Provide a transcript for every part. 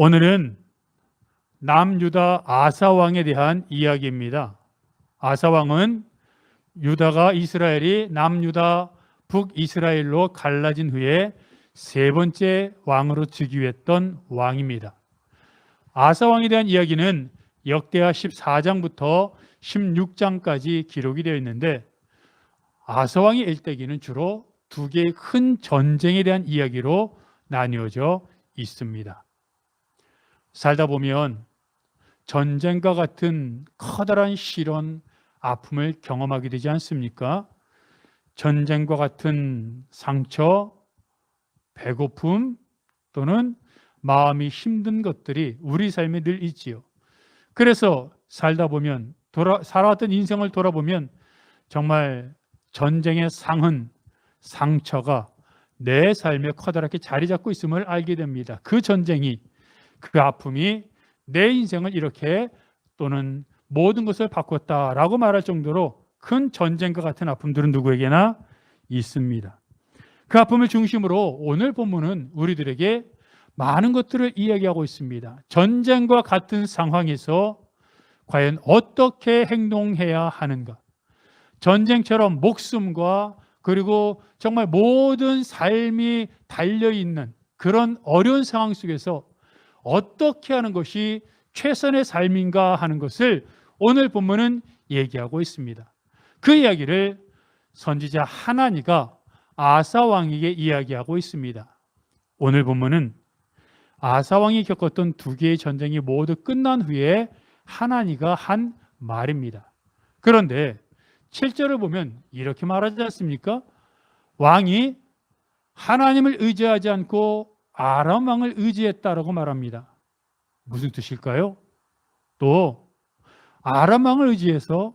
오늘은 남유다 아사왕에 대한 이야기입니다. 아사왕은 유다가 이스라엘이 남유다 북이스라엘로 갈라진 후에 세 번째 왕으로 즉위했던 왕입니다. 아사왕에 대한 이야기는 역대하 14장부터 16장까지 기록이 되어 있는데, 아사왕의 일대기는 주로 두 개의 큰 전쟁에 대한 이야기로 나뉘어져 있습니다. 살다 보면 전쟁과 같은 커다란 시련, 아픔을 경험하게 되지 않습니까? 전쟁과 같은 상처, 배고픔 또는 마음이 힘든 것들이 우리 삶에 늘 있지요. 그래서 살다 보면 살아왔던 인생을 돌아보면 정말 전쟁의 상흔, 상처가 내 삶에 커다랗게 자리 잡고 있음을 알게 됩니다. 그 전쟁이, 그 아픔이 내 인생을 이렇게 또는 모든 것을 바꿨다라고 말할 정도로 큰 전쟁과 같은 아픔들은 누구에게나 있습니다. 그 아픔을 중심으로 오늘 본문은 우리들에게 많은 것들을 이야기하고 있습니다. 전쟁과 같은 상황에서 과연 어떻게 행동해야 하는가? 전쟁처럼 목숨과 그리고 정말 모든 삶이 달려있는 그런 어려운 상황 속에서 어떻게 하는 것이 최선의 삶인가 하는 것을 오늘 본문은 얘기하고 있습니다. 그 이야기를 선지자 하나니가 아사왕에게 이야기하고 있습니다. 오늘 본문은 아사왕이 겪었던 두 개의 전쟁이 모두 끝난 후에 하나니가 한 말입니다. 그런데 7절을 보면 이렇게 말하지 않습니까? 왕이 하나님을 의지하지 않고 아람 왕을 의지했다라고 말합니다. 무슨 뜻일까요? 또 아람 왕을 의지해서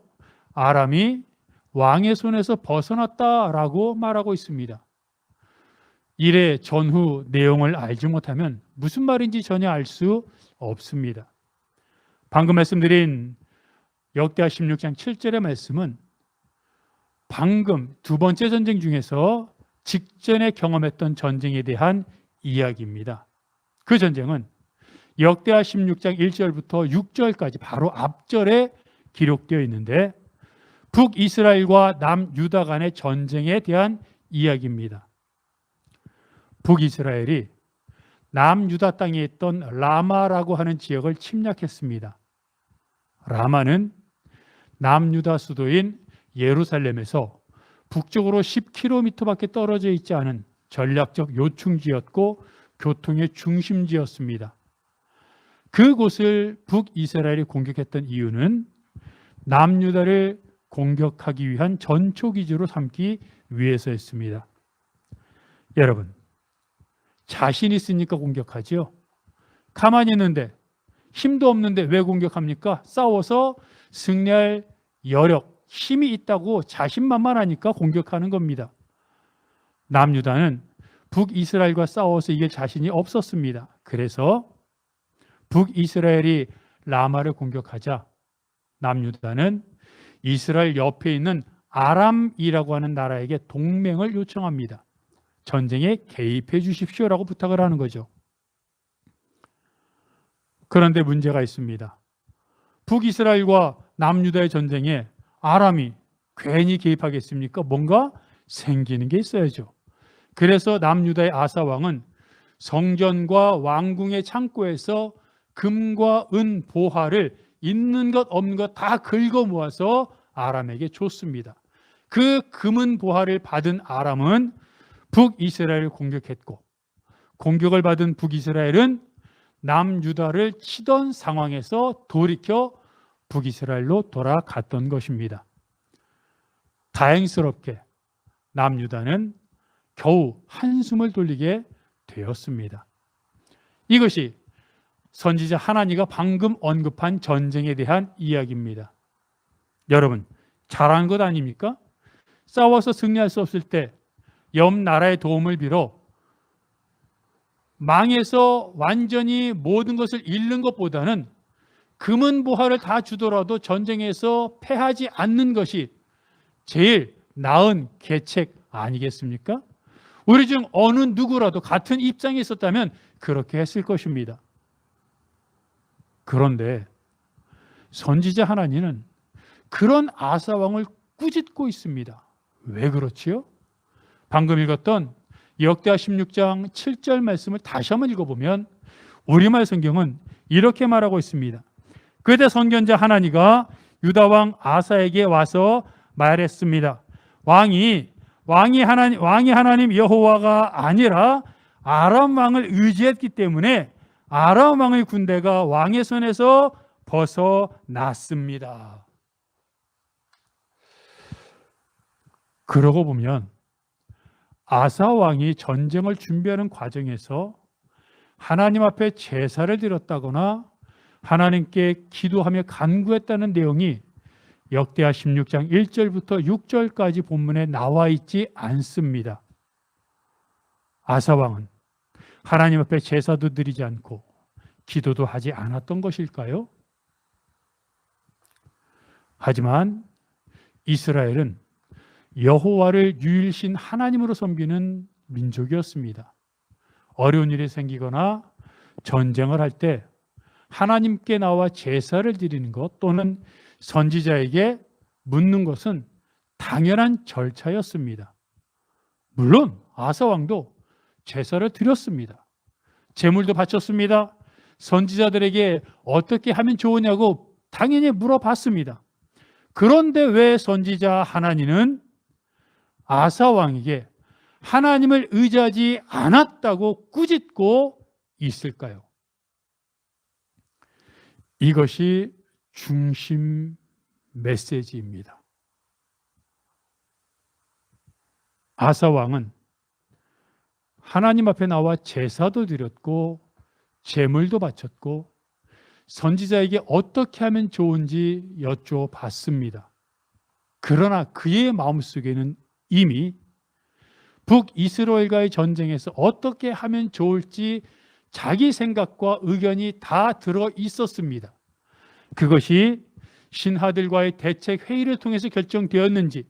아람이 왕의 손에서 벗어났다라고 말하고 있습니다. 이래 전후 내용을 알지 못하면 무슨 말인지 전혀 알 수 없습니다. 방금 말씀드린 역대하 16장 7절의 말씀은 방금 두 번째 전쟁 중에서 직전에 경험했던 전쟁에 대한 이야기입니다. 그 전쟁은 역대하 16장 1절부터 6절까지 바로 앞절에 기록되어 있는데, 북이스라엘과 남유다 간의 전쟁에 대한 이야기입니다. 북이스라엘이 남유다 땅에 있던 라마라고 하는 지역을 침략했습니다. 라마는 남유다 수도인 예루살렘에서 북쪽으로 10km밖에 떨어져 있지 않은 전략적 요충지였고 교통의 중심지였습니다. 그곳을 북이스라엘이 공격했던 이유는 남유다를 공격하기 위한 전초기지로 삼기 위해서였습니다. 여러분, 자신 있으니까 공격하죠. 가만히 있는데, 힘도 없는데 왜 공격합니까? 싸워서 승리할 여력, 힘이 있다고 자신만만하니까 공격하는 겁니다. 남유다는 북이스라엘과 싸워서 이길 자신이 없었습니다. 그래서 북이스라엘이 라마를 공격하자 남유다는 이스라엘 옆에 있는 아람이라고 하는 나라에게 동맹을 요청합니다. 전쟁에 개입해 주십시오라고 부탁을 하는 거죠. 그런데 문제가 있습니다. 북이스라엘과 남유다의 전쟁에 아람이 괜히 개입하겠습니까? 뭔가 생기는 게 있어야죠. 그래서 남유다의 아사왕은 성전과 왕궁의 창고에서 금과 은 보화를 있는 것 없는 것 다 긁어 모아서 아람에게 줬습니다. 그 금은 보화를 받은 아람은 북이스라엘을 공격했고, 공격을 받은 북이스라엘은 남유다를 치던 상황에서 돌이켜 북이스라엘로 돌아갔던 것입니다. 다행스럽게 남유다는 겨우 한숨을 돌리게 되었습니다. 이것이 선지자 하나니가 방금 언급한 전쟁에 대한 이야기입니다. 여러분, 잘한 것 아닙니까? 싸워서 승리할 수 없을 때 옆 나라의 도움을 빌어 망해서 완전히 모든 것을 잃는 것보다는 금은 보화를 다 주더라도 전쟁에서 패하지 않는 것이 제일 나은 계책 아니겠습니까? 우리 중 어느 누구라도 같은 입장에 있었다면 그렇게 했을 것입니다. 그런데 선지자 하나님은 그런 아사 왕을 꾸짖고 있습니다. 왜 그렇지요? 방금 읽었던 역대하 16장 7절 말씀을 다시 한번 읽어보면 우리말 성경은 이렇게 말하고 있습니다. 그때 선견자 하나니가 유다 왕 아사에게 와서 말했습니다. 왕이 하나님 여호와가 아니라 아람 왕을 의지했기 때문에 아람 왕의 군대가 왕의 손에서 벗어났습니다. 그러고 보면 아사 왕이 전쟁을 준비하는 과정에서 하나님 앞에 제사를 드렸다거나 하나님께 기도하며 간구했다는 내용이 역대하 16장 1절부터 6절까지 본문에 나와 있지 않습니다. 아사 왕은 하나님 앞에 제사도 드리지 않고 기도도 하지 않았던 것일까요? 하지만 이스라엘은 여호와를 유일신 하나님으로 섬기는 민족이었습니다. 어려운 일이 생기거나 전쟁을 할 때 하나님께 나와 제사를 드리는 것 또는 선지자에게 묻는 것은 당연한 절차였습니다. 물론 아사 왕도 제사를 드렸습니다. 제물도 바쳤습니다. 선지자들에게 어떻게 하면 좋으냐고 당연히 물어봤습니다. 그런데 왜 선지자 하나님은 아사 왕에게 하나님을 의지하지 않았다고 꾸짖고 있을까요? 이것이 중심 메시지입니다. 아사 왕은 하나님 앞에 나와 제사도 드렸고 제물도 바쳤고 선지자에게 어떻게 하면 좋은지 여쭤봤습니다. 그러나 그의 마음속에는 이미 북이스라엘과의 전쟁에서 어떻게 하면 좋을지 자기 생각과 의견이 다 들어 있었습니다. 그것이 신하들과의 대책 회의를 통해서 결정되었는지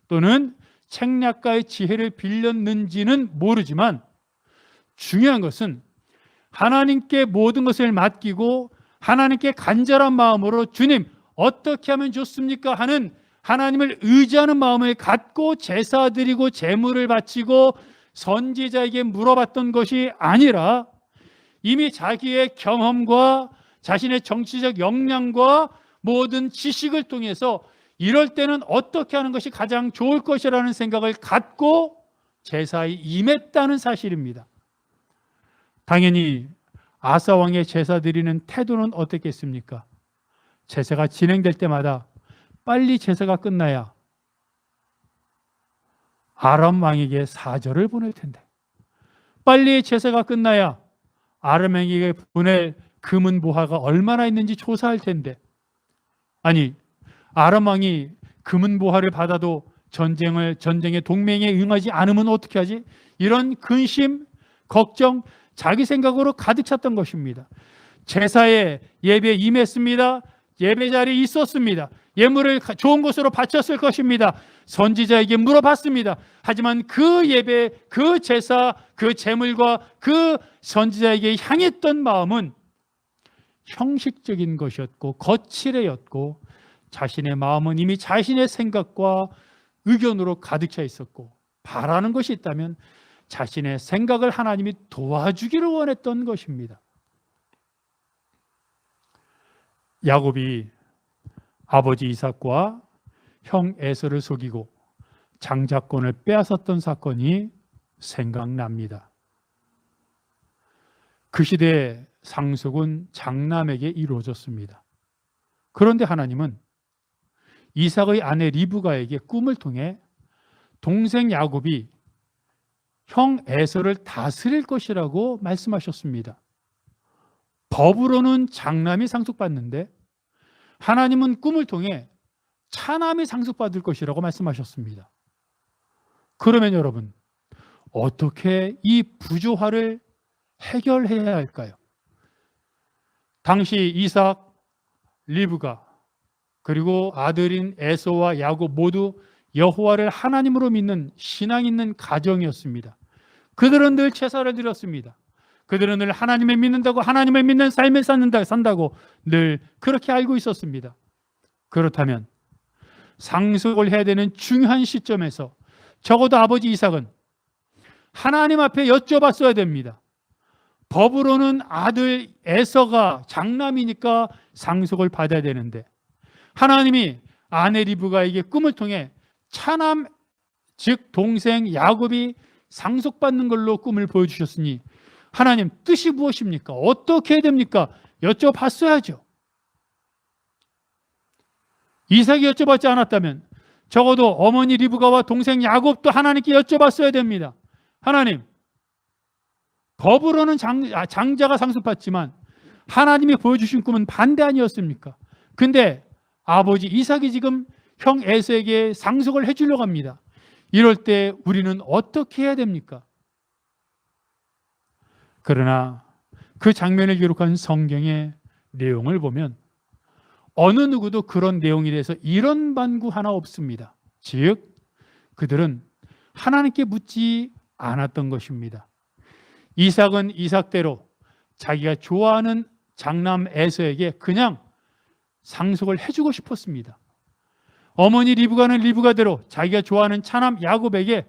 또는 책략가의 지혜를 빌렸는지는 모르지만 중요한 것은 하나님께 모든 것을 맡기고 하나님께 간절한 마음으로 주님 어떻게 하면 좋습니까? 하는 하나님을 의지하는 마음을 갖고 제사 드리고 제물을 바치고 선지자에게 물어봤던 것이 아니라 이미 자기의 경험과 자신의 정치적 역량과 모든 지식을 통해서 이럴 때는 어떻게 하는 것이 가장 좋을 것이라는 생각을 갖고 제사에 임했다는 사실입니다. 당연히 아사 왕의 제사 드리는 태도는 어떻겠습니까? 제사가 진행될 때마다 빨리 제사가 끝나야 아람 왕에게 사절을 보낼 텐데, 빨리 제사가 끝나야 아람 왕에게 보낼 금은 보화가 얼마나 있는지 조사할 텐데, 아니 아람 왕이 금은 보화를 받아도 전쟁의 동맹에 응하지 않으면 어떻게 하지? 이런 근심, 걱정, 자기 생각으로 가득 찼던 것입니다. 제사에 예배에 임했습니다. 예배 자리에 있었습니다. 예물을 좋은 곳으로 바쳤을 것입니다. 선지자에게 물어봤습니다. 하지만 그 예배, 그 제사, 그 제물과 그 선지자에게 향했던 마음은 형식적인 것이었고 거칠애였고 자신의 마음은 이미 자신의 생각과 의견으로 가득 차 있었고 바라는 것이 있다면 자신의 생각을 하나님이 도와주기를 원했던 것입니다. 야곱이 아버지 이삭과 형 에서를 속이고 장자권을 빼앗았던 사건이 생각납니다. 그 시대의 상속은 장남에게 이루어졌습니다. 그런데 하나님은 이삭의 아내 리브가에게 꿈을 통해 동생 야곱이 형 에서를 다스릴 것이라고 말씀하셨습니다. 법으로는 장남이 상속받는데 하나님은 꿈을 통해 차남이 상속받을 것이라고 말씀하셨습니다. 그러면 여러분, 어떻게 이 부조화를 해결해야 할까요? 당시 이삭, 리브가 그리고 아들인 에서와 야곱 모두 여호와를 하나님으로 믿는 신앙 있는 가정이었습니다. 그들은 늘 제사를 드렸습니다. 그들은 늘 하나님을 믿는다고, 하나님을 믿는 삶을 산다고 늘 그렇게 알고 있었습니다. 그렇다면 상속을 해야 되는 중요한 시점에서 적어도 아버지 이삭은 하나님 앞에 여쭤봤어야 됩니다. 법으로는 아들 에서가 장남이니까 상속을 받아야 되는데, 하나님이 아내 리브가에게 꿈을 통해 차남, 즉 동생 야곱이 상속받는 걸로 꿈을 보여주셨으니 하나님 뜻이 무엇입니까? 어떻게 해야 됩니까? 여쭤봤어야죠. 이삭이 여쭤봤지 않았다면 적어도 어머니 리브가와 동생 야곱도 하나님께 여쭤봤어야 됩니다. 하나님, 법으로는 장자가 상속받지만 하나님이 보여주신 꿈은 반대 아니었습니까? 근데 아버지 이삭이 지금 형 에서에게 상속을 해주려고 합니다. 이럴 때 우리는 어떻게 해야 됩니까? 그러나 그 장면을 기록한 성경의 내용을 보면 어느 누구도 그런 내용에 대해서 이런 반구 하나 없습니다. 즉, 그들은 하나님께 묻지 않았던 것입니다. 이삭은 이삭대로 자기가 좋아하는 장남 에서에게 그냥 상속을 해주고 싶었습니다. 어머니 리브가는 리브가대로 자기가 좋아하는 차남 야곱에게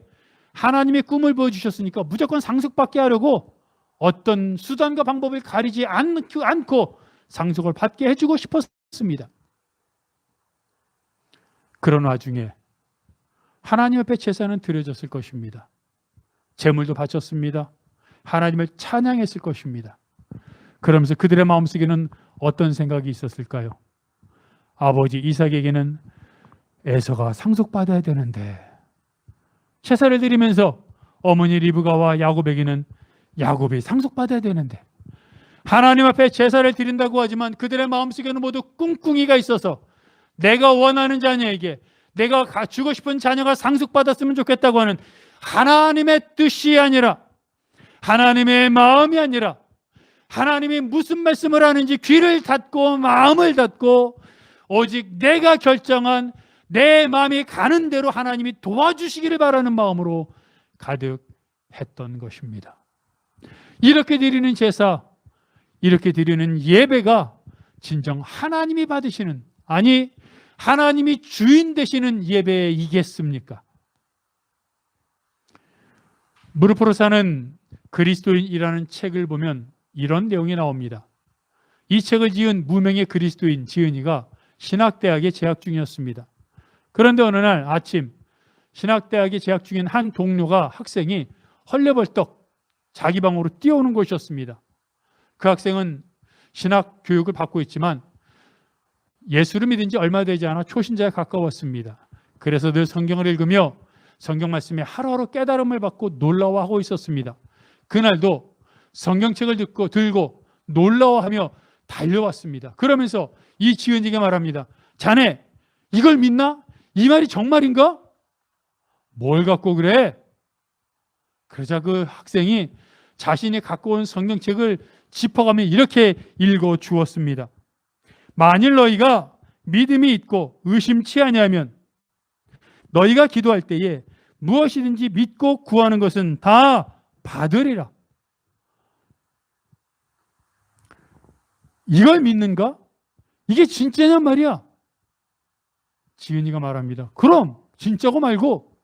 하나님의 꿈을 보여주셨으니까 무조건 상속받게 하려고 어떤 수단과 방법을 가리지 않고 상속을 받게 해주고 싶었습니다. 그런 와중에 하나님 앞에 제사는 드려졌을 것입니다. 제물도 바쳤습니다. 하나님을 찬양했을 것입니다. 그러면서 그들의 마음속에는 어떤 생각이 있었을까요? 아버지 이삭에게는 에서가 상속받아야 되는데, 제사를 드리면서 어머니 리브가와 야곱에게는 야곱이 상속받아야 되는데, 하나님 앞에 제사를 드린다고 하지만 그들의 마음속에는 모두 꿍꿍이가 있어서 내가 원하는 자녀에게, 내가 주고 싶은 자녀가 상속받았으면 좋겠다고 하는 하나님의 뜻이 아니라, 하나님의 마음이 아니라, 하나님이 무슨 말씀을 하는지 귀를 닫고 마음을 닫고 오직 내가 결정한 내 마음이 가는 대로 하나님이 도와주시기를 바라는 마음으로 가득했던 것입니다. 이렇게 드리는 제사, 이렇게 드리는 예배가 진정 하나님이 받으시는, 아니 하나님이 주인 되시는 예배이겠습니까? 무릎으로 사는 그리스도인이라는 책을 보면 이런 내용이 나옵니다. 이 책을 지은 무명의 그리스도인 지은이가 신학대학에 재학 중이었습니다. 그런데 어느 날 아침 신학대학에 재학 중인 한 동료가, 학생이 헐레벌떡 자기 방으로 뛰어오는 것이었습니다. 그 학생은 신학 교육을 받고 있지만 예수를 믿은 지 얼마 되지 않아 초신자에 가까웠습니다. 그래서 늘 성경을 읽으며 성경 말씀에 하루하루 깨달음을 받고 놀라워하고 있었습니다. 그날도 성경책을 들고 놀라워하며 달려왔습니다. 그러면서 이 지은이에게 말합니다. 자네 이걸 믿나? 이 말이 정말인가? 뭘 갖고 그래? 그러자 그 학생이 자신이 갖고 온 성경책을 짚어가며 이렇게 읽어 주었습니다. 만일 너희가 믿음이 있고 의심치 아니하면 너희가 기도할 때에 무엇이든지 믿고 구하는 것은 다 받으리라. 이걸 믿는가? 이게 진짜냔 말이야. 지은이가 말합니다. 그럼 진짜고 말고.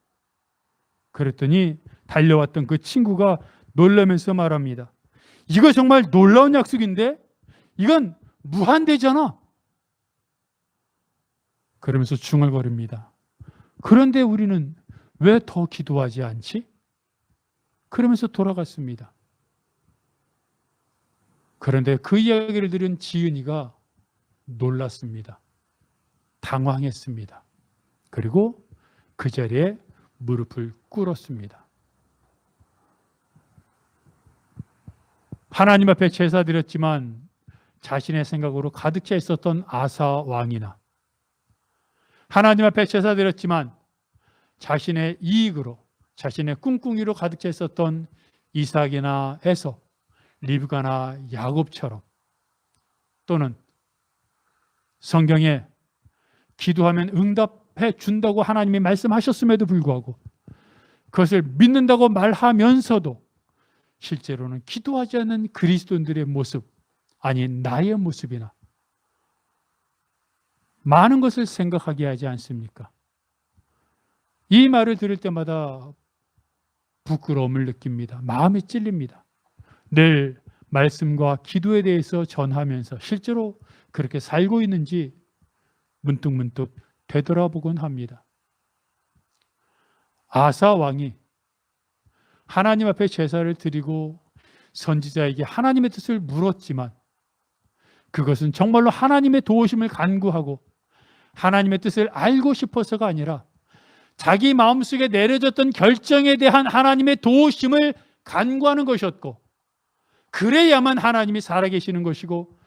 그랬더니 달려왔던 그 친구가 놀라면서 말합니다. 이거 정말 놀라운 약속인데? 이건 무한대잖아. 그러면서 중얼거립니다. 그런데 우리는 왜 더 기도하지 않지? 그러면서 돌아갔습니다. 그런데 그 이야기를 들은 지은이가 놀랐습니다. 당황했습니다. 그리고 그 자리에 무릎을 꿇었습니다. 하나님 앞에 제사 드렸지만 자신의 생각으로 가득 차 있었던 아사 왕이나, 하나님 앞에 제사 드렸지만 자신의 이익으로, 자신의 꿍꿍이로 가득 차 있었던 이삭이나 에서, 리브가나 야곱처럼, 또는 성경에 기도하면 응답해 준다고 하나님이 말씀하셨음에도 불구하고 그것을 믿는다고 말하면서도 실제로는 기도하지 않는 그리스도인들의 모습, 아니 나의 모습이나 많은 것을 생각하게 하지 않습니까? 이 말을 들을 때마다 부끄러움을 느낍니다. 마음이 찔립니다. 늘 말씀과 기도에 대해서 전하면서 실제로 그렇게 살고 있는지 문득문득 되돌아보곤 합니다. 아사 왕이 하나님 앞에 제사를 드리고 선지자에게 하나님의 뜻을 물었지만 그것은 정말로 하나님의 도우심을 간구하고 하나님의 뜻을 알고 싶어서가 아니라 자기 마음속에 내려졌던 결정에 대한 하나님의 도우심을 간구하는 것이었고, 그래야만 하나님이 살아계시는 것이고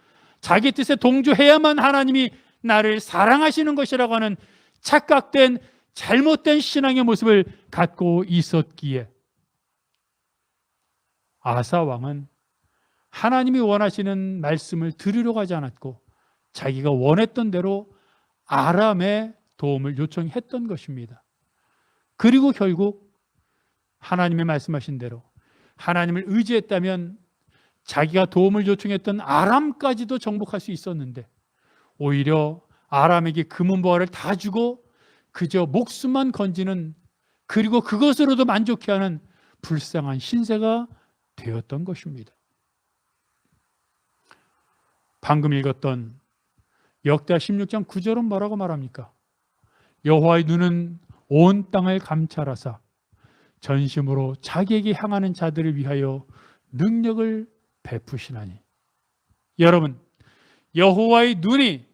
자기 뜻에 동조해야만 하나님이 나를 사랑하시는 것이라고 하는 착각된 잘못된 신앙의 모습을 갖고 있었기에 아사 왕은 하나님이 원하시는 말씀을 들으려고 하지 않았고 자기가 원했던 대로 아람의 도움을 요청했던 것입니다. 그리고 결국 하나님의 말씀하신 대로 하나님을 의지했다면 자기가 도움을 요청했던 아람까지도 정복할 수 있었는데 오히려 아람에게 금은보화를 다 주고 그저 목숨만 건지는, 그리고 그것으로도 만족해하는 불쌍한 신세가 되었던 것입니다. 방금 읽었던 역대하 16장 9절은 뭐라고 말합니까? 여호와의 눈은 온 땅을 감찰하사 전심으로 자기에게 향하는 자들을 위하여 능력을 베푸시나니. 여러분, 여호와의 눈이,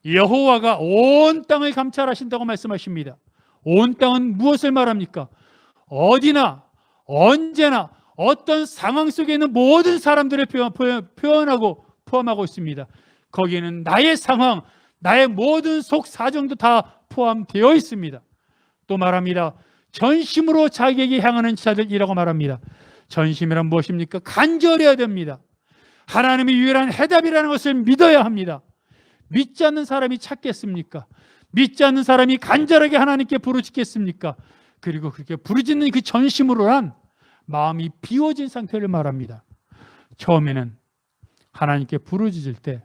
여호와가 온 땅을 감찰하신다고 말씀하십니다. 온 땅은 무엇을 말합니까? 어디나 언제나 어떤 상황 속에 있는 모든 사람들을 표현하고 포함하고 있습니다. 거기에는 나의 상황, 나의 모든 속 사정도 다 포함되어 있습니다. 또 말합니다. 전심으로 자기에게 향하는 자들이라고 말합니다. 전심이란 무엇입니까? 간절해야 됩니다. 하나님의 유일한 해답이라는 것을 믿어야 합니다. 믿지 않는 사람이 찾겠습니까? 믿지 않는 사람이 간절하게 하나님께 부르짖겠습니까? 그리고 그렇게 부르짖는 그 전심으로란 마음이 비워진 상태를 말합니다. 처음에는 하나님께 부르짖을 때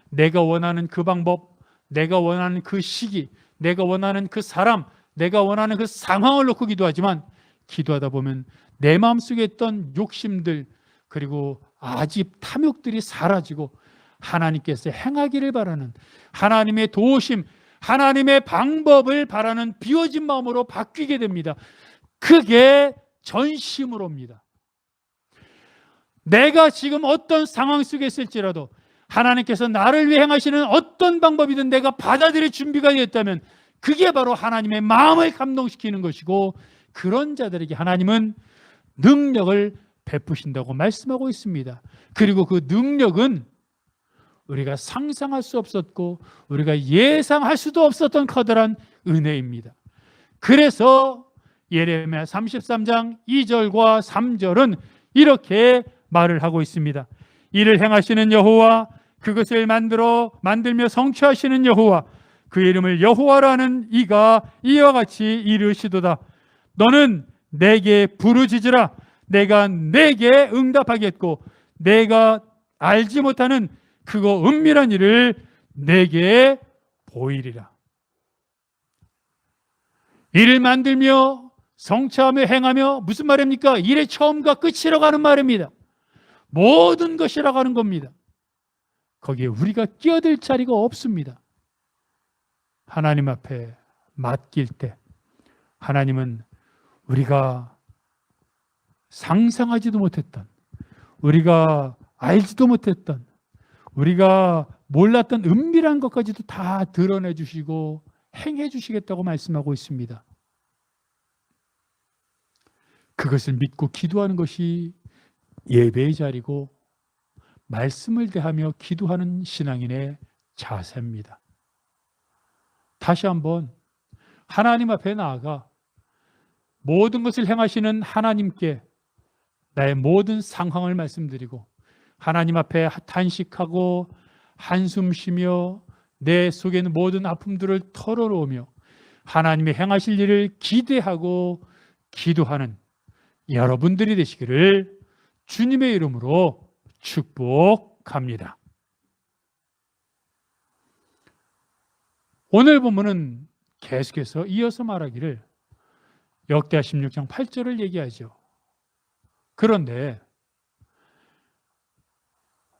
내가 원하는 그 방법, 내가 원하는 그 시기, 내가 원하는 그 사람, 내가 원하는 그 상황을 놓고 기도하지만 기도하다 보면 내 마음속에 있던 욕심들 그리고 아집 탐욕들이 사라지고 하나님께서 행하기를 바라는 하나님의 도우심, 하나님의 방법을 바라는 비워진 마음으로 바뀌게 됩니다. 그게 전심으로입니다. 내가 지금 어떤 상황 속에 있을지라도 하나님께서 나를 위해 행하시는 어떤 방법이든 내가 받아들일 준비가 되었다면 그게 바로 하나님의 마음을 감동시키는 것이고, 그런 자들에게 하나님은 능력을 베푸신다고 말씀하고 있습니다. 그리고 그 능력은 우리가 상상할 수 없었고 우리가 예상할 수도 없었던 커다란 은혜입니다. 그래서 예레미야 33장 2절과 3절은 이렇게 말을 하고 있습니다. 이를 행하시는 여호와, 그것을 만들며 성취하시는 여호와, 그 이름을 여호와라는 이가 이와 같이 이르시도다. 너는 내게 부르짖으라. 내가 내게 응답하겠고 내가 알지 못하는 그거 은밀한 일을 내게 보이리라. 일을 만들며 성취하며 행하며 무슨 말입니까? 일의 처음과 끝이라고 하는 말입니다. 모든 것이라고 하는 겁니다. 거기에 우리가 끼어들 자리가 없습니다. 하나님 앞에 맡길 때 하나님은 우리가 상상하지도 못했던, 우리가 알지도 못했던, 우리가 몰랐던 은밀한 것까지도 다 드러내 주시고 행해 주시겠다고 말씀하고 있습니다. 그것을 믿고 기도하는 것이 예배의 자리고 말씀을 대하며 기도하는 신앙인의 자세입니다. 다시 한번 하나님 앞에 나아가 모든 것을 행하시는 하나님께 나의 모든 상황을 말씀드리고 하나님 앞에 탄식하고 한숨 쉬며 내 속에 있는 모든 아픔들을 털어놓으며 하나님의 행하실 일을 기대하고 기도하는 여러분들이 되시기를 주님의 이름으로 축복합니다. 오늘 본문은 계속해서 이어서 말하기를 역대하 16장 8절을 얘기하죠. 그런데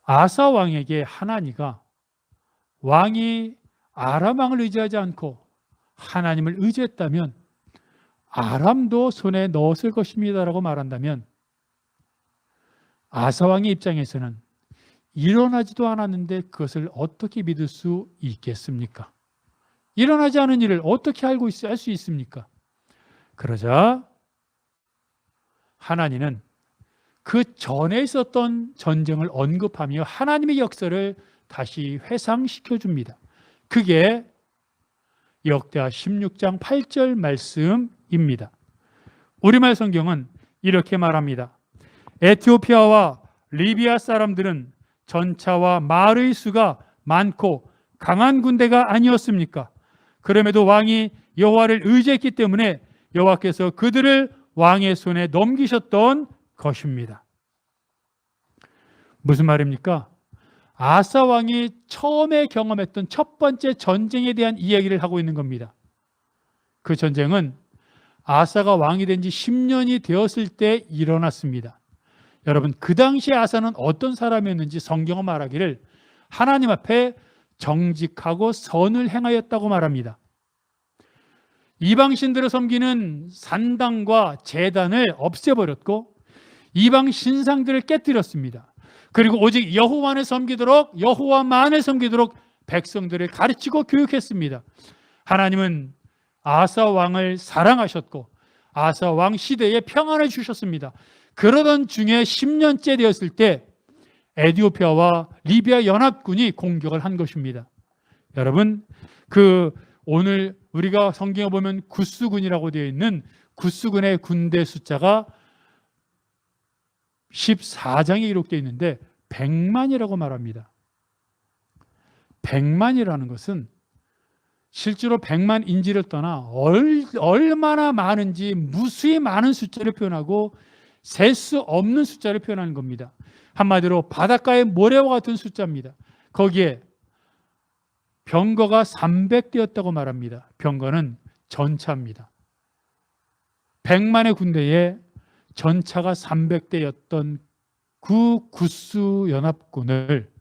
아사 왕에게 하나니가 왕이 아람 왕을 의지하지 않고 하나님을 의지했다면 아람도 손에 넣었을 것입니다라고 말한다면 아사 왕의 입장에서는 일어나지도 않았는데 그것을 어떻게 믿을 수 있겠습니까? 일어나지 않은 일을 어떻게 알 수 있습니까? 그러자 하나님은 그 전에 있었던 전쟁을 언급하며 하나님의 역사를 다시 회상시켜 줍니다. 그게 역대하 16장 8절 말씀입니다. 우리말 성경은 이렇게 말합니다. 에티오피아와 리비아 사람들은 전차와 말의 수가 많고 강한 군대가 아니었습니까? 그럼에도 왕이 여호와를 의지했기 때문에 여호와께서 그들을 왕의 손에 넘기셨던 것입니다. 무슨 말입니까? 아사 왕이 처음에 경험했던 첫 번째 전쟁에 대한 이야기를 하고 있는 겁니다. 그 전쟁은 아사가 왕이 된 지 10년이 되었을 때 일어났습니다. 여러분, 그 당시에 아사는 어떤 사람이었는지 성경은 말하기를 하나님 앞에 정직하고 선을 행하였다고 말합니다. 이방신들을 섬기는 산당과 제단을 없애버렸고 이방 신상들을 깨뜨렸습니다. 그리고 오직 여호와만을 섬기도록 백성들을 가르치고 교육했습니다. 하나님은 아사 왕을 사랑하셨고 아사 왕 시대에 평안을 주셨습니다. 그러던 중에 10년째 되었을 때 에티오피아와 리비아 연합군이 공격을 한 것입니다. 여러분, 오늘 우리가 성경에 보면 구스군이라고 되어 있는 구스군의 군대 숫자가 14장에 기록되어 있는데 100만이라고 말합니다. 100만이라는 것은 실제로 100만인지를 떠나 얼마나 많은지 무수히 많은 숫자를 표현하고 셀 수 없는 숫자를 표현하는 겁니다. 한마디로 바닷가의 모래와 같은 숫자입니다. 거기에 병거가 300대였다고 말합니다. 병거는 전차입니다. 100만의 군대에 전차가 300대였던 그 구스 연합군을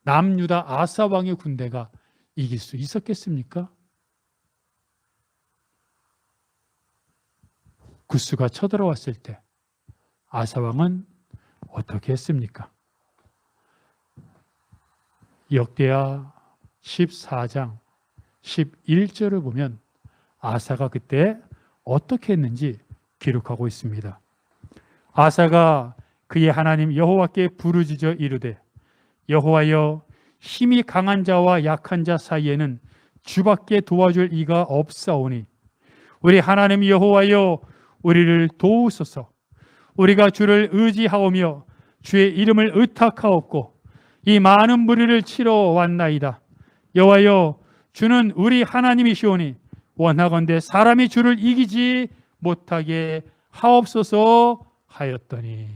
남유다 아사 왕의 군대가 이길 수 있었겠습니까? 구스가 쳐들어왔을 때 아사 왕은 어떻게 했습니까? 역대하 14장 11절을 보면 아사가 그때 어떻게 했는지 기록하고 있습니다. 아사가 그의 하나님 여호와께 부르짖어 이르되 여호와여, 힘이 강한 자와 약한 자 사이에는 주밖에 도와줄 이가 없사오니 우리 하나님 여호와여, 우리를 도우소서. 우리가 주를 의지하오며 주의 이름을 의탁하옵고 이 많은 무리를 치러 왔나이다. 여호와여, 주는 우리 하나님이시오니 원하건대 사람이 주를 이기지 못하게 하옵소서 하였더니,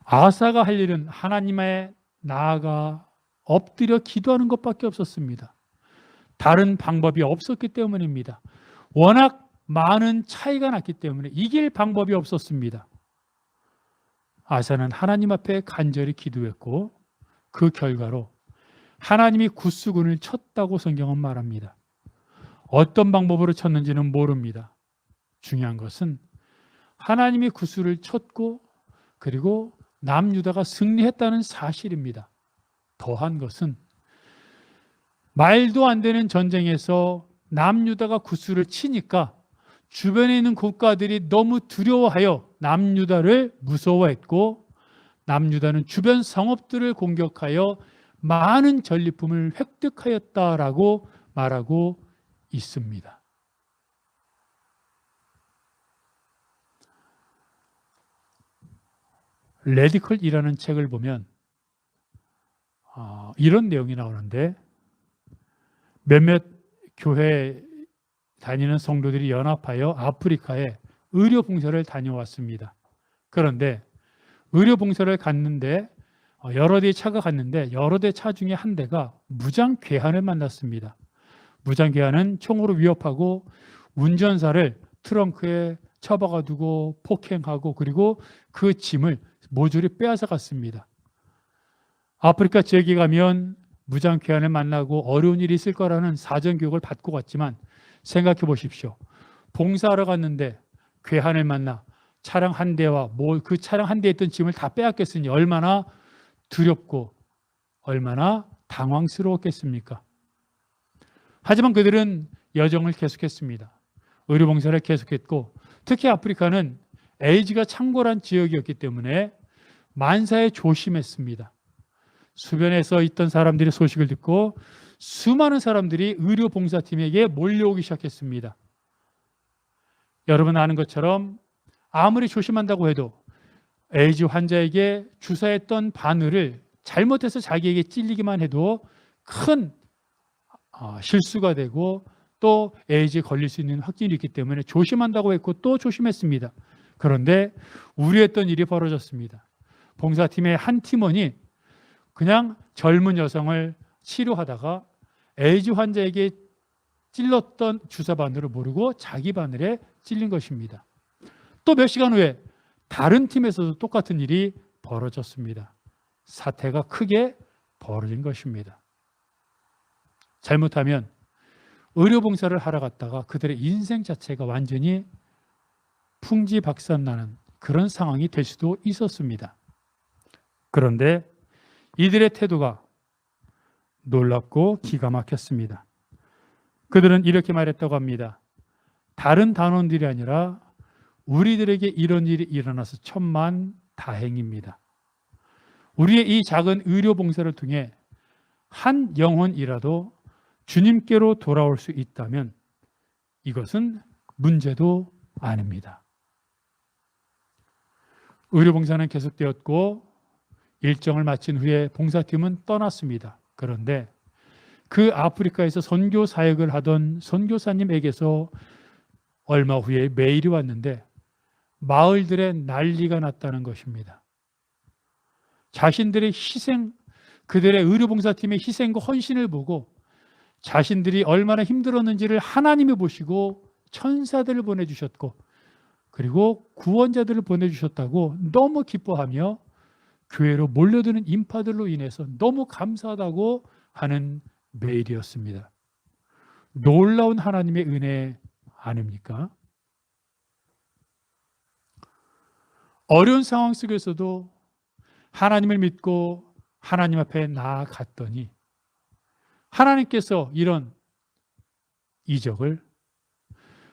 아사가 할 일은 하나님에 나아가 엎드려 기도하는 것밖에 없었습니다. 다른 방법이 없었기 때문입니다. 워낙 많은 차이가 났기 때문에 이길 방법이 없었습니다. 아사는 하나님 앞에 간절히 기도했고 그 결과로 하나님이 구스군을 쳤다고 성경은 말합니다. 어떤 방법으로 쳤는지는 모릅니다. 중요한 것은 하나님이 구스를 쳤고 그리고 남유다가 승리했다는 사실입니다. 더한 것은 말도 안 되는 전쟁에서 남유다가 구스를 치니까 주변에 있는 국가들이 너무 두려워하여 남유다를 무서워했고 남유다는 주변 성읍들을 공격하여 많은 전리품을 획득하였다라고 말하고 있습니다. 레디컬이라는 책을 보면 이런 내용이 나오는데, 몇몇 교회 다니는 성도들이 연합하여 아프리카에 의료봉사를 다녀왔습니다. 그런데 의료봉사를 갔는데 여러 대의 차가 갔는데 여러 대 차 중에 한 대가 무장괴한을 만났습니다. 무장괴한은 총으로 위협하고 운전사를 트렁크에 처박아 두고 폭행하고 그리고 그 짐을 모조리 빼앗아 갔습니다. 아프리카 지역에 가면 무장괴한을 만나고 어려운 일이 있을 거라는 사전교육을 받고 갔지만 생각해 보십시오. 봉사하러 갔는데 괴한을 만나 차량 한 대와 그 차량 한 대에 있던 짐을 다 빼앗겼으니 얼마나 두렵고 얼마나 당황스러웠겠습니까? 하지만 그들은 여정을 계속했습니다. 의료봉사를 계속했고 특히 아프리카는 에이즈가 창궐한 지역이었기 때문에 만사에 조심했습니다. 주변에서 있던 사람들이 소식을 듣고 수많은 사람들이 의료봉사팀에게 몰려오기 시작했습니다. 여러분 아는 것처럼 아무리 조심한다고 해도 에이즈 환자에게 주사했던 바늘을 잘못해서 자기에게 찔리기만 해도 큰 실수가 되고 또 에이즈에 걸릴 수 있는 확진이 있기 때문에 조심한다고 했고 또 조심했습니다. 그런데 우려했던 일이 벌어졌습니다. 봉사팀의 한 팀원이 그냥 젊은 여성을 치료하다가 에이즈 환자에게 찔렀던 주사 바늘을 모르고 자기 바늘에 찔린 것입니다. 또 몇 시간 후에 다른 팀에서도 똑같은 일이 벌어졌습니다. 사태가 크게 벌어진 것입니다. 잘못하면 의료봉사를 하러 갔다가 그들의 인생 자체가 완전히 풍지박산나는 그런 상황이 될 수도 있었습니다. 그런데 이들의 태도가 놀랍고 기가 막혔습니다. 그들은 이렇게 말했다고 합니다. 다른 단원들이 아니라 우리들에게 이런 일이 일어나서 천만 다행입니다. 우리의 이 작은 의료봉사를 통해 한 영혼이라도 주님께로 돌아올 수 있다면 이것은 문제도 아닙니다. 의료봉사는 계속되었고 일정을 마친 후에 봉사팀은 떠났습니다. 그런데 그 아프리카에서 선교 사역을 하던 선교사님에게서 얼마 후에 메일이 왔는데 마을들에 난리가 났다는 것입니다. 자신들의 희생, 그들의 의료봉사팀의 희생과 헌신을 보고 자신들이 얼마나 힘들었는지를 하나님이 보시고 천사들을 보내주셨고 그리고 구원자들을 보내주셨다고 너무 기뻐하며 교회로 몰려드는 인파들로 인해서 너무 감사하다고 하는 메일이었습니다. 놀라운 하나님의 은혜 아닙니까? 어려운 상황 속에서도 하나님을 믿고 하나님 앞에 나아갔더니 하나님께서 이런 이적을,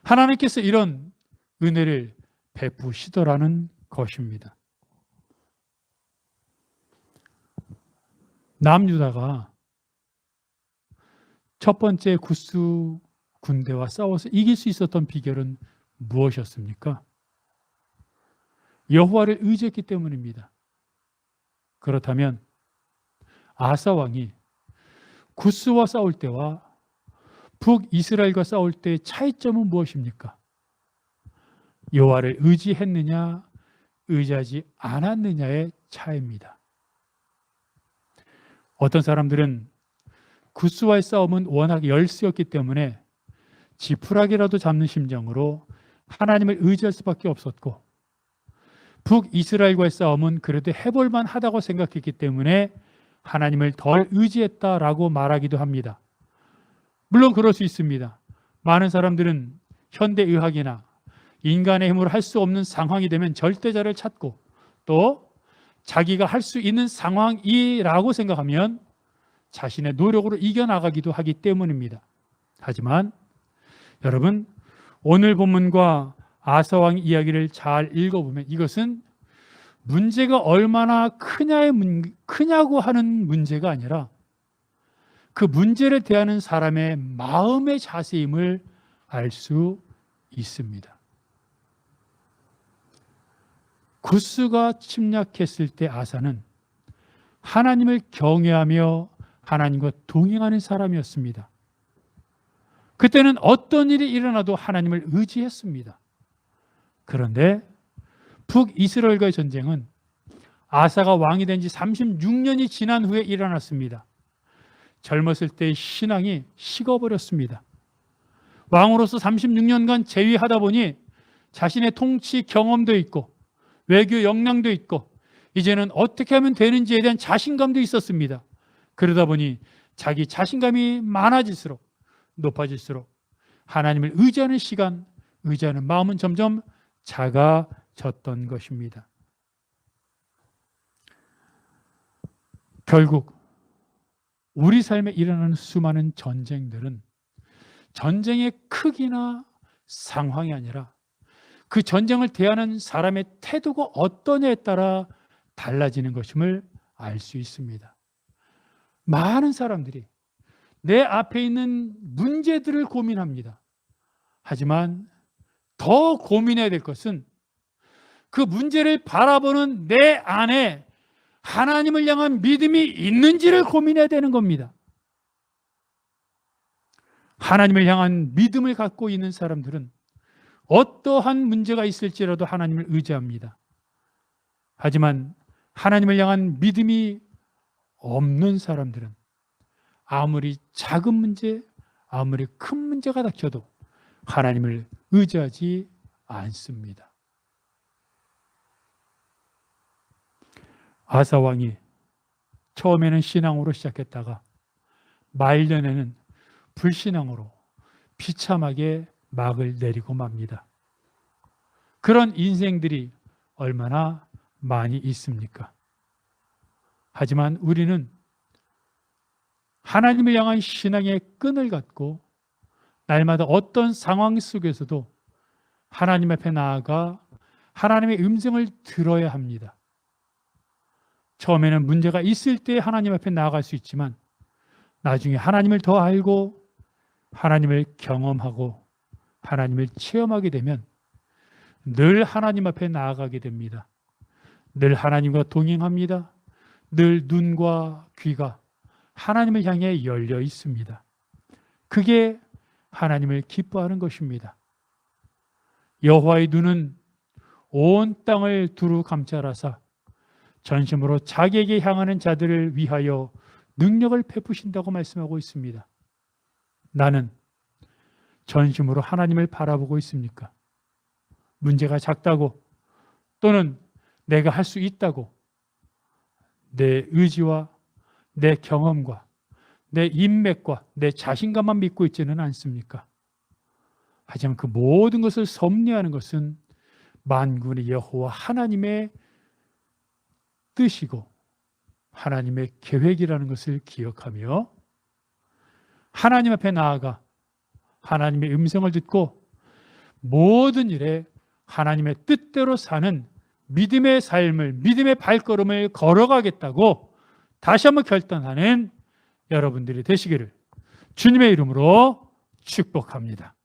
하나님께서 이런 은혜를 베푸시더라는 것입니다. 남유다가 첫 번째 구스 군대와 싸워서 이길 수 있었던 비결은 무엇이었습니까? 여호와를 의지했기 때문입니다. 그렇다면 아사 왕이 구스와 싸울 때와 북이스라엘과 싸울 때의 차이점은 무엇입니까? 여호와를 의지했느냐 의지하지 않았느냐의 차이입니다. 어떤 사람들은 구스와의 싸움은 워낙 열세였기 때문에 지푸라기라도 잡는 심정으로 하나님을 의지할 수밖에 없었고 북이스라엘과의 싸움은 그래도 해볼만 하다고 생각했기 때문에 하나님을 덜 의지했다라고 말하기도 합니다. 물론 그럴 수 있습니다. 많은 사람들은 현대의학이나 인간의 힘으로 할 수 없는 상황이 되면 절대자를 찾고 또 자기가 할 수 있는 상황이라고 생각하면 자신의 노력으로 이겨나가기도 하기 때문입니다. 하지만 여러분 오늘 본문과 아사왕 이야기를 잘 읽어보면 이것은 문제가 얼마나 크냐고 하는 문제가 아니라 그 문제를 대하는 사람의 마음의 자세임을 알 수 있습니다. 구스가 침략했을 때 아사는 하나님을 경외하며 하나님과 동행하는 사람이었습니다. 그때는 어떤 일이 일어나도 하나님을 의지했습니다. 그런데 북이스라엘과의 전쟁은 아사가 왕이 된 지 36년이 지난 후에 일어났습니다. 젊었을 때의 신앙이 식어버렸습니다. 왕으로서 36년간 재위하다 보니 자신의 통치 경험도 있고 외교 역량도 있고 이제는 어떻게 하면 되는지에 대한 자신감도 있었습니다. 그러다 보니 자기 자신감이 많아질수록 높아질수록 하나님을 의지하는 시간, 의지하는 마음은 점점 작아졌던 것입니다. 결국 우리 삶에 일어나는 수많은 전쟁들은 전쟁의 크기나 상황이 아니라 그 전쟁을 대하는 사람의 태도가 어떠냐에 따라 달라지는 것임을 알 수 있습니다. 많은 사람들이 내 앞에 있는 문제들을 고민합니다. 하지만 더 고민해야 될 것은 그 문제를 바라보는 내 안에 하나님을 향한 믿음이 있는지를 고민해야 되는 겁니다. 하나님을 향한 믿음을 갖고 있는 사람들은 어떠한 문제가 있을지라도 하나님을 의지합니다. 하지만 하나님을 향한 믿음이 없는 사람들은 아무리 작은 문제, 아무리 큰 문제가 닥쳐도 하나님을 의지하지 않습니다. 아사 왕이 처음에는 신앙으로 시작했다가 말년에는 불신앙으로 비참하게 막을 내리고 맙니다. 그런 인생들이 얼마나 많이 있습니까? 하지만 우리는 하나님을 향한 신앙의 끈을 갖고 날마다 어떤 상황 속에서도 하나님 앞에 나아가 하나님의 음성을 들어야 합니다. 처음에는 문제가 있을 때 하나님 앞에 나아갈 수 있지만 나중에 하나님을 더 알고 하나님을 경험하고 하나님을 체험하게 되면 늘 하나님 앞에 나아가게 됩니다. 늘 하나님과 동행합니다. 늘 눈과 귀가 하나님을 향해 열려 있습니다. 그게 하나님을 기뻐하는 것입니다. 여호와의 눈은 온 땅을 두루 감찰하사 전심으로 자기에게 향하는 자들을 위하여 능력을 베푸신다고 말씀하고 있습니다. 나는 전심으로 하나님을 바라보고 있습니까? 문제가 작다고 또는 내가 할 수 있다고 내 의지와 내 경험과 내 인맥과 내 자신감만 믿고 있지는 않습니까? 하지만 그 모든 것을 섭리하는 것은 만군의 여호와 하나님의 뜻이고 하나님의 계획이라는 것을 기억하며 하나님 앞에 나아가 하나님의 음성을 듣고 모든 일에 하나님의 뜻대로 사는 믿음의 삶을, 믿음의 발걸음을 걸어가겠다고 다시 한번 결단하는 여러분들이 되시기를 주님의 이름으로 축복합니다.